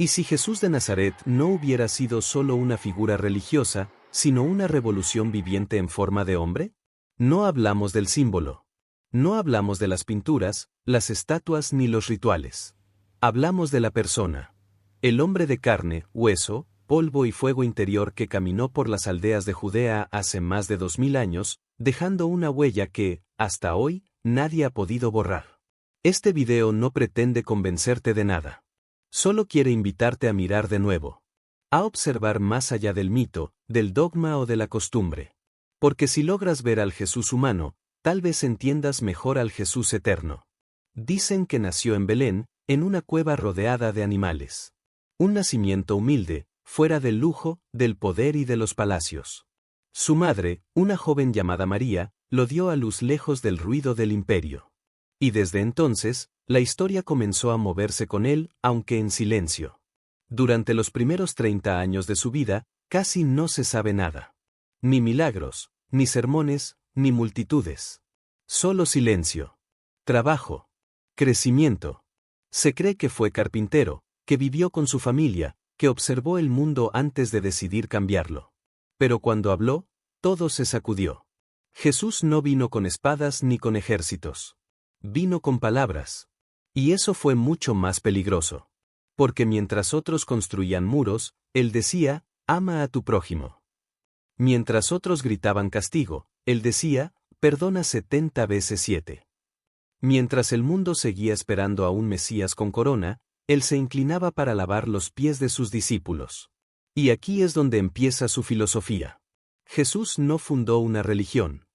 ¿Y si Jesús de Nazaret no hubiera sido solo una figura religiosa, sino una revolución viviente en forma de hombre? No hablamos del símbolo. No hablamos de las pinturas, las estatuas ni los rituales. Hablamos de la persona. El hombre de carne, hueso, polvo y fuego interior que caminó por las aldeas de Judea hace más de 2000 años, dejando una huella que, hasta hoy, nadie ha podido borrar. Este video no pretende convencerte de nada. Solo quiere invitarte a mirar de nuevo. A observar más allá del mito, del dogma o de la costumbre. Porque si logras ver al Jesús humano, tal vez entiendas mejor al Jesús eterno. Dicen que nació en Belén, en una cueva rodeada de animales. Un nacimiento humilde, fuera del lujo, del poder y de los palacios. Su madre, una joven llamada María, lo dio a luz lejos del ruido del imperio. Y desde entonces, la historia comenzó a moverse con él, aunque en silencio. Durante los primeros 30 años de su vida, casi no se sabe nada. Ni milagros, ni sermones, ni multitudes. Solo silencio. Trabajo. Crecimiento. Se cree que fue carpintero, que vivió con su familia, que observó el mundo antes de decidir cambiarlo. Pero cuando habló, todo se sacudió. Jesús no vino con espadas ni con ejércitos. Vino con palabras. Y eso fue mucho más peligroso. Porque mientras otros construían muros, él decía, ama a tu prójimo. Mientras otros gritaban castigo, él decía, perdona 70 veces 7. Mientras el mundo seguía esperando a un Mesías con corona, él se inclinaba para lavar los pies de sus discípulos. Y aquí es donde empieza su filosofía. Jesús no fundó una religión.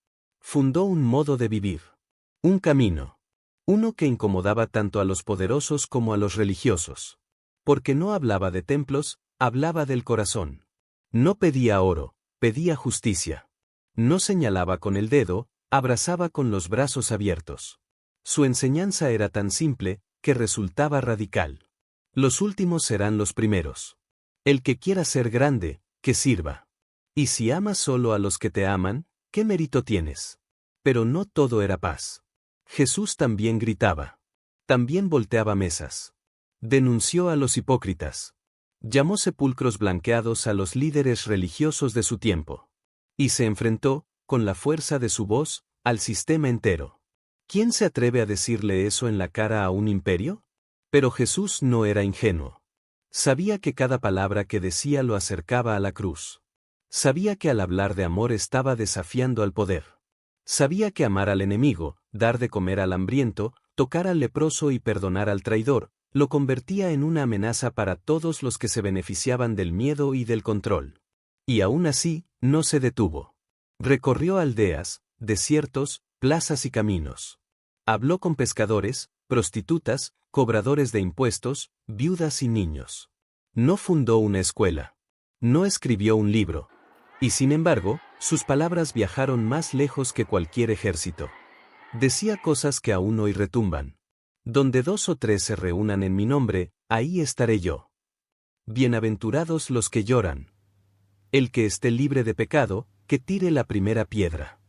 Fundó un modo de vivir. Un camino. Uno que incomodaba tanto a los poderosos como a los religiosos. Porque no hablaba de templos, hablaba del corazón. No pedía oro, pedía justicia. No señalaba con el dedo, abrazaba con los brazos abiertos. Su enseñanza era tan simple, que resultaba radical. Los últimos serán los primeros. El que quiera ser grande, que sirva. Y si amas solo a los que te aman, ¿qué mérito tienes? Pero no todo era paz. Jesús también gritaba. También volteaba mesas. Denunció a los hipócritas. Llamó sepulcros blanqueados a los líderes religiosos de su tiempo. Y se enfrentó, con la fuerza de su voz, al sistema entero. ¿Quién se atreve a decirle eso en la cara a un imperio? Pero Jesús no era ingenuo. Sabía que cada palabra que decía lo acercaba a la cruz. Sabía que al hablar de amor estaba desafiando al poder. Sabía que amar al enemigo, dar de comer al hambriento, tocar al leproso y perdonar al traidor, lo convertía en una amenaza para todos los que se beneficiaban del miedo y del control. Y aún así, no se detuvo. Recorrió aldeas, desiertos, plazas y caminos. Habló con pescadores, prostitutas, cobradores de impuestos, viudas y niños. No fundó una escuela. No escribió un libro. Y sin embargo, sus palabras viajaron más lejos que cualquier ejército. Decía cosas que aún hoy retumban. Donde 2 o 3 se reúnan en mi nombre, ahí estaré yo. Bienaventurados los que lloran. El que esté libre de pecado, que tire la primera piedra.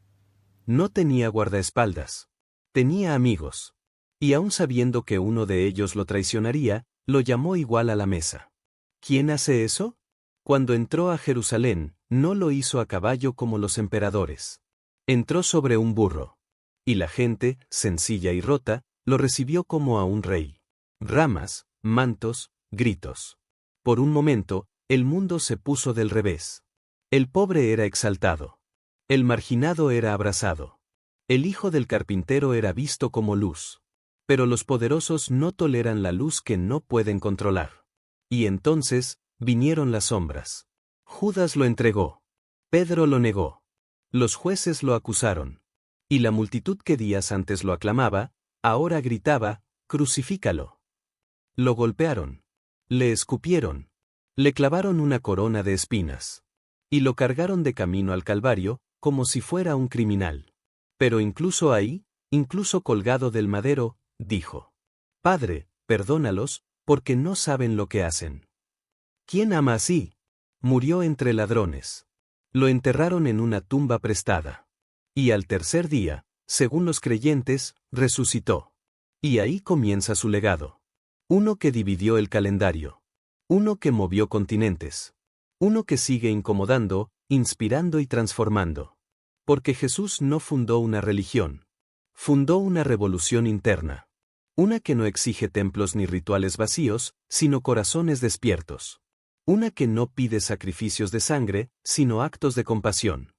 No tenía guardaespaldas. Tenía amigos. Y aun sabiendo que uno de ellos lo traicionaría, lo llamó igual a la mesa. ¿Quién hace eso? Cuando entró a Jerusalén, no lo hizo a caballo como los emperadores. Entró sobre un burro. Y la gente, sencilla y rota, lo recibió como a un rey. Ramas, mantos, gritos. Por un momento, el mundo se puso del revés. El pobre era exaltado. El marginado era abrazado. El hijo del carpintero era visto como luz. Pero los poderosos no toleran la luz que no pueden controlar. Y entonces, vinieron las sombras. Judas lo entregó. Pedro lo negó. Los jueces lo acusaron. Y la multitud que días antes lo aclamaba, ahora gritaba, «Crucifícalo». Lo golpearon. Le escupieron. Le clavaron una corona de espinas. Y lo cargaron de camino al Calvario, como si fuera un criminal. Pero incluso ahí, incluso colgado del madero, dijo: «Padre, perdónalos, porque no saben lo que hacen». ¿Quién ama así? Murió entre ladrones. Lo enterraron en una tumba prestada. Y al tercer día, según los creyentes, resucitó. Y ahí comienza su legado. Uno que dividió el calendario. Uno que movió continentes. Uno que sigue incomodando, inspirando y transformando. Porque Jesús no fundó una religión. Fundó una revolución interna. Una que no exige templos ni rituales vacíos, sino corazones despiertos. Una que no pide sacrificios de sangre, sino actos de compasión.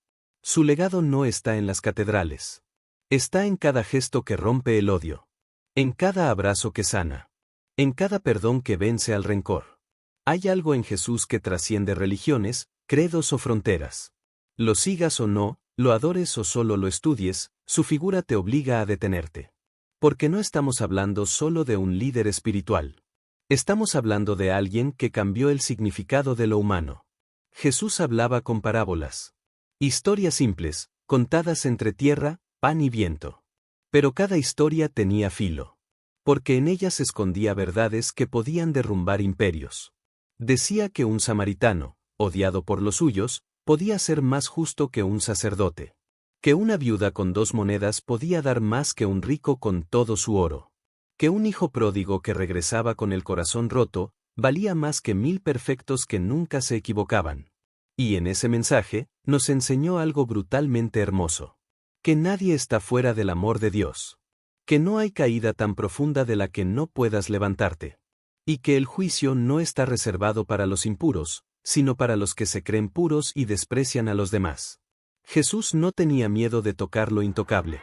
Su legado no está en las catedrales. Está en cada gesto que rompe el odio. En cada abrazo que sana. En cada perdón que vence al rencor. Hay algo en Jesús que trasciende religiones, credos o fronteras. Lo sigas o no, lo adores o solo lo estudies, su figura te obliga a detenerte. Porque no estamos hablando solo de un líder espiritual. Estamos hablando de alguien que cambió el significado de lo humano. Jesús hablaba con parábolas. Historias simples, contadas entre tierra, pan y viento. Pero cada historia tenía filo. Porque en ellas escondía verdades que podían derrumbar imperios. Decía que un samaritano, odiado por los suyos, podía ser más justo que un sacerdote. Que una viuda con 2 monedas podía dar más que un rico con todo su oro. Que un hijo pródigo que regresaba con el corazón roto, valía más que 1000 perfectos que nunca se equivocaban. Y en ese mensaje, nos enseñó algo brutalmente hermoso. Que nadie está fuera del amor de Dios. Que no hay caída tan profunda de la que no puedas levantarte. Y que el juicio no está reservado para los impuros, sino para los que se creen puros y desprecian a los demás. Jesús no tenía miedo de tocar lo intocable.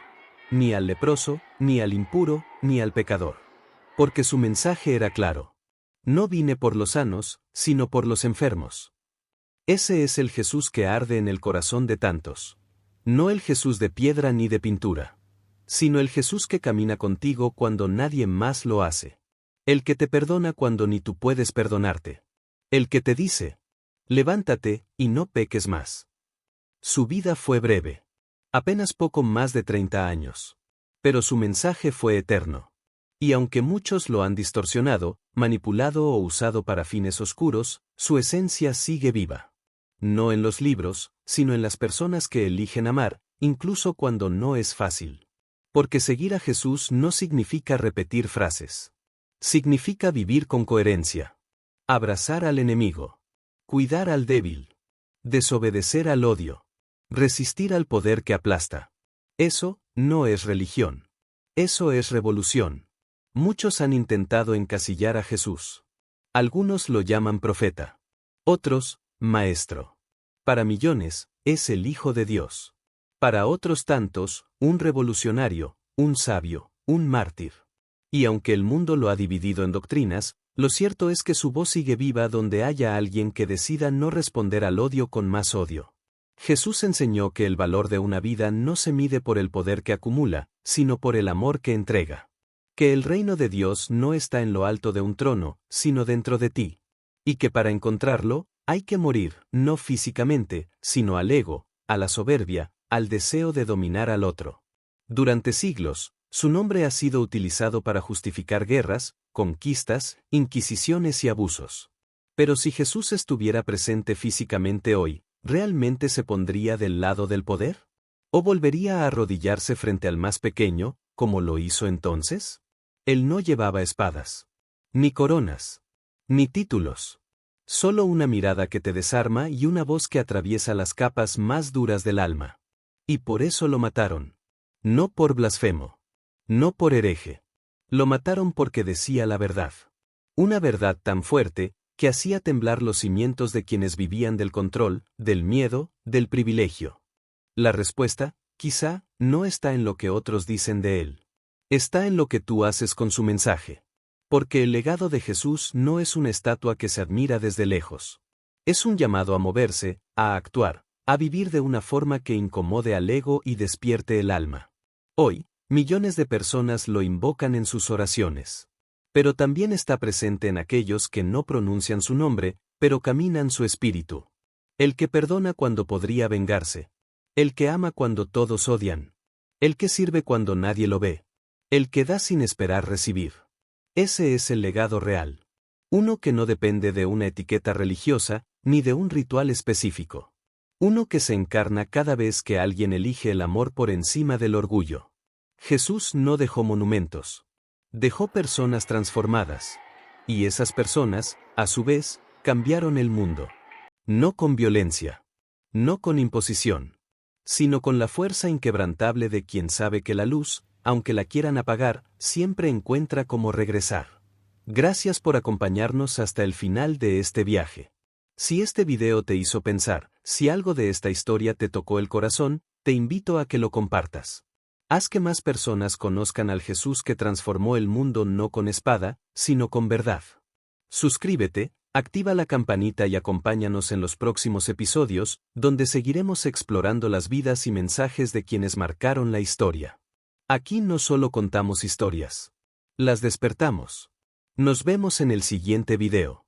Ni al leproso, ni al impuro, ni al pecador. Porque su mensaje era claro. No vine por los sanos, sino por los enfermos. Ese es el Jesús que arde en el corazón de tantos. No el Jesús de piedra ni de pintura. Sino el Jesús que camina contigo cuando nadie más lo hace. El que te perdona cuando ni tú puedes perdonarte. El que te dice, levántate, y no peques más. Su vida fue breve. Apenas poco más de 30 años. Pero su mensaje fue eterno. Y aunque muchos lo han distorsionado, manipulado o usado para fines oscuros, su esencia sigue viva. No en los libros, sino en las personas que eligen amar, incluso cuando no es fácil. Porque seguir a Jesús no significa repetir frases. Significa vivir con coherencia. Abrazar al enemigo. Cuidar al débil. Desobedecer al odio. Resistir al poder que aplasta. Eso no es religión. Eso es revolución. Muchos han intentado encasillar a Jesús. Algunos lo llaman profeta. Otros, maestro. Para millones, es el Hijo de Dios. Para otros tantos, un revolucionario, un sabio, un mártir. Y aunque el mundo lo ha dividido en doctrinas, lo cierto es que su voz sigue viva donde haya alguien que decida no responder al odio con más odio. Jesús enseñó que el valor de una vida no se mide por el poder que acumula, sino por el amor que entrega. Que el reino de Dios no está en lo alto de un trono, sino dentro de ti. Y que para encontrarlo, hay que morir, no físicamente, sino al ego, a la soberbia, al deseo de dominar al otro. Durante siglos, su nombre ha sido utilizado para justificar guerras, conquistas, inquisiciones y abusos. Pero si Jesús estuviera presente físicamente hoy, ¿realmente se pondría del lado del poder? ¿O volvería a arrodillarse frente al más pequeño, como lo hizo entonces? Él no llevaba espadas, ni coronas, ni títulos. Solo una mirada que te desarma y una voz que atraviesa las capas más duras del alma. Y por eso lo mataron. No por blasfemo. No por hereje. Lo mataron porque decía la verdad. Una verdad tan fuerte, que hacía temblar los cimientos de quienes vivían del control, del miedo, del privilegio. La respuesta, quizá, no está en lo que otros dicen de él. Está en lo que tú haces con su mensaje. Porque el legado de Jesús no es una estatua que se admira desde lejos. Es un llamado a moverse, a actuar, a vivir de una forma que incomode al ego y despierte el alma. Hoy, millones de personas lo invocan en sus oraciones. Pero también está presente en aquellos que no pronuncian su nombre, pero caminan su espíritu. El que perdona cuando podría vengarse. El que ama cuando todos odian. El que sirve cuando nadie lo ve. El que da sin esperar recibir. Ese es el legado real. Uno que no depende de una etiqueta religiosa, ni de un ritual específico. Uno que se encarna cada vez que alguien elige el amor por encima del orgullo. Jesús no dejó monumentos. Dejó personas transformadas. Y esas personas, a su vez, cambiaron el mundo. No con violencia. No con imposición. Sino con la fuerza inquebrantable de quien sabe que la luz, aunque la quieran apagar, siempre encuentra cómo regresar. Gracias por acompañarnos hasta el final de este viaje. Si este video te hizo pensar, si algo de esta historia te tocó el corazón, te invito a que lo compartas. Haz que más personas conozcan al Jesús que transformó el mundo no con espada, sino con verdad. Suscríbete, activa la campanita y acompáñanos en los próximos episodios, donde seguiremos explorando las vidas y mensajes de quienes marcaron la historia. Aquí no solo contamos historias. Las despertamos. Nos vemos en el siguiente video.